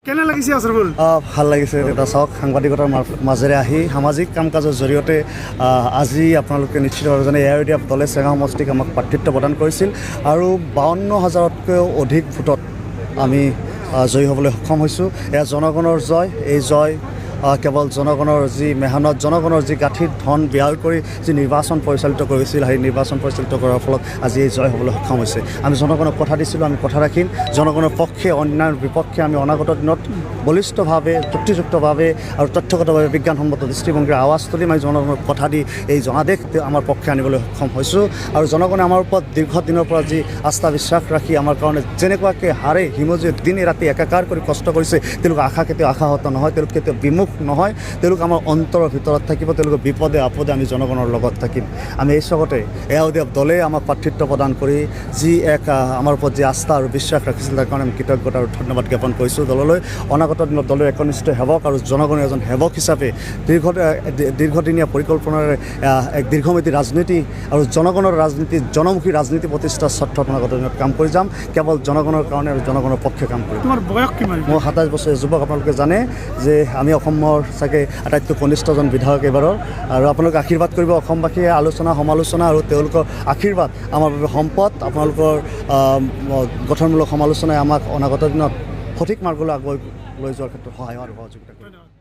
কেনে লাগিছে আছৰফুল? ভাল লাগিছে এটা চাওক সাংবাদিকতাৰ মাজেৰে আহি সামাজিক কাম কাজৰ জৰিয়তে আজি আপোনালোকে নিশ্চিতভাৱে জানে এআইইউডিএফ দলে চেঙাও সমষ্টিক আমাক প্ৰাৰ্থিত্ব প্ৰদান কৰিছিল আৰু 52,000তকৈও অধিক ভোটত আমি জয়ী হ'বলৈ সক্ষম হৈছোঁ। এয়া জনগণৰ জয়। এই জয় কেৱল জনগণৰ যি মেহনত, জনগণৰ যি গাঁঠিত ধন ব্যয় কৰি যি নিৰ্বাচন পৰিচালিত কৰিছিল, সেই নিৰ্বাচন পৰিচালিত কৰাৰ ফলত আজি এই জয় হ'বলৈ সক্ষম হৈছে। আমি জনগণক কথা দিছিলোঁ, আমি কথা ৰাখিম। জনগণৰ পক্ষে অন্যায়ৰ বিপক্ষে আমি অনাগত দিনত বলিষ্ঠভাৱে, যুক্তিযুক্তভাৱে আৰু তথ্যগতভাৱে বিজ্ঞানসন্মত দৃষ্টিভংগীৰ আৱাজ তুলিম। আমি জনগণক কথা দি এই জনাদেশ আমাৰ পক্ষে আনিবলৈ সক্ষম হৈছোঁ। আৰু জনগণে আমাৰ ওপৰত দীৰ্ঘদিনৰ পৰা যি আস্থা বিশ্বাস ৰাখি আমাৰ কাৰণে যেনেকুৱাকৈ হাৰে হিমজুৱে দিনে ৰাতি একাকাৰ কৰি কষ্ট কৰিছে, তেওঁলোকৰ আশা কেতিয়াও আশাহত নহয়, তেওঁলোক কেতিয়াও বিমুখ নহয়। তেওঁলোক আমাৰ অন্তৰৰ ভিতৰত থাকিব। তেওঁলোকৰ বিপদে আপদে আমি জনগণৰ লগত থাকিম। আমি এই চকতে এআইইউডিএফ দলে আমাক প্ৰাৰ্থিত্ব প্ৰদান কৰি যি এক আমাৰ ওপৰত যি আস্থা আৰু বিশ্বাস ৰাখিছিল, তাৰ কাৰণে আমি কৃতজ্ঞতা আৰু ধন্যবাদ জ্ঞাপন কৰিছোঁ দললৈ। অনাগত দিনত দলৰ একনিষ্ঠ সেৱক আৰু জনগণৰ এজন সেৱক হিচাপে দীৰ্ঘদিনীয়া পৰিকল্পনাৰে এক দীৰ্ঘম্যাদী ৰাজনীতি আৰু জনগণৰ ৰাজনীতি, জনমুখী ৰাজনীতি প্ৰতিষ্ঠাৰ স্বাৰ্থত অনাগত দিনত কাম কৰি যাম। কেৱল জনগণৰ কাৰণে আৰু জনগণৰ পক্ষে কাম কৰিম। তোমাৰ বয়স কিমান? মোৰ 27 বছৰীয়া যুৱক। আপোনালোকে জানে যে আমি অসমৰ চাগে আটাইতকৈ কনিষ্ঠজন বিধায়ক এইবাৰৰ। আৰু আপোনালোকে আশীৰ্বাদ কৰিব। অসমবাসীয়ে আলোচনা সমালোচনা আৰু তেওঁলোকৰ আশীৰ্বাদ আমাৰ বাবে সম্পদ। আপোনালোকৰ গঠনমূলক সমালোচনাই আমাক অনাগত দিনত সঠিক মাৰ্গলৈ আগুৱাই লৈ যোৱাৰ ক্ষেত্ৰত সহায় আৰু সহযোগিতা কৰিব।